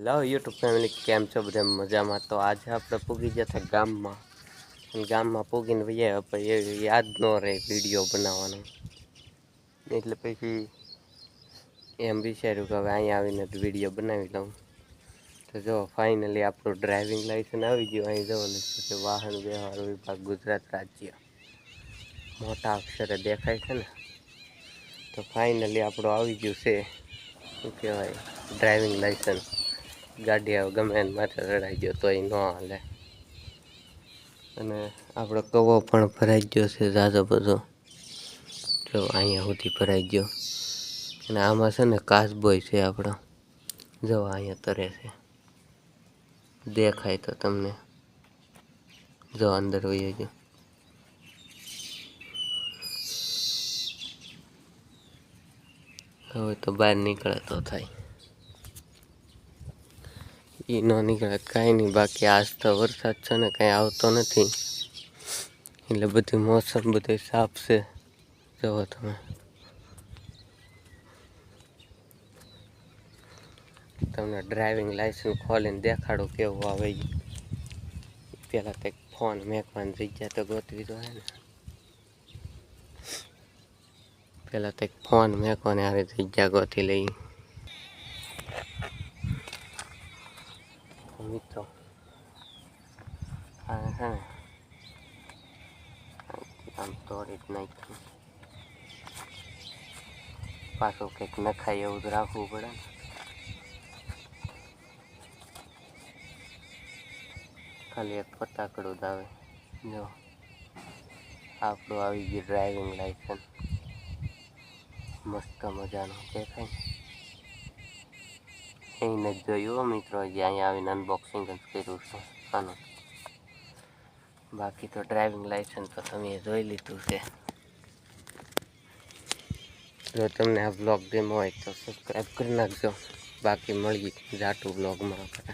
Hello YouTube family, કેમ છો? બધા મજામાં? તો આજે આપણે પૂગી જતા ગામમાં, અને ગામમાં પૂગીને વૈયા પછી એ યાદ ન રહે વિડીયો બનાવવાનો, એટલે પછી એમ વિચાર્યું કે હવે અહીંયા આવીને તો વિડીયો બનાવી લઉં. તો જો ફાઇનલી આપણું ડ્રાઇવિંગ લાઇસન્સ આવી ગયું. અહીં જવો લખ્યું છે વાહન વ્યવહાર વિભાગ ગુજરાત રાજ્ય, મોટા અક્ષરે દેખાય છે ને. તો ફાઇનલી આપણું આવી ગયું છે, શું કહેવાય, ડ્રાઇવિંગ લાઇસન્સ. ગાડી આવે ગમે એને માથે ચડાઈ ગયો તો એ ન હાલે. અને આપણો કવો પણ ભરાઈ ગયો છે ઝાઝો બધો, જો અહીંયા સુધી ભરાઈ ગયો. અને આમાં છે ને કાચબોય છે આપણો, જો અહીંયા તરે છે, દેખાય તો તમને, જો અંદર વહી ગયો. હવે તો બહાર નીકળે તો થાય, એ ન નીકળે કાંઈ નહીં. બાકી આજ તો વરસાદ છે ને કાંઈ આવતો નથી, એટલે બધી મોસમ બધી સાફ છે. જુઓ તમે, તમને ડ્રાઇવિંગ લાઇસન્સ ખોલીને દેખાડો કેવું આવે. પહેલાં તો ફોન મેકવાની જગ્યા તો ગોતવી તો હે ને, પહેલાં તો ફોન મેકવાની આવી જગ્યા ગોતી લઈ. મિત્રો આ છે ને આમ તોડી જ નાખ્યું, પાછું કંઈક નખાય એવું જ રાખવું પડે ને. ખાલી એક ફટાકડું જ આવે. જો આપણું આવી ગયું ડ્રાઇવિંગ લાઇસન્સ, મસ્ત મજાનું દેખાય ને. એને જ જોયું મિત્રો, જે અહીંયા આવીને અનબોક્સિંગ જ કર્યું છે આનું. બાકી તો ડ્રાઇવિંગ લાઇસન્સ તો તમે જોઈ લીધું છે. જો તમને આ બ્લોગ ગમ્યો હોય તો સબસ્ક્રાઈબ કરી નાખજો. બાકી મળીએ જાટુ બ્લોગમાં આપણે.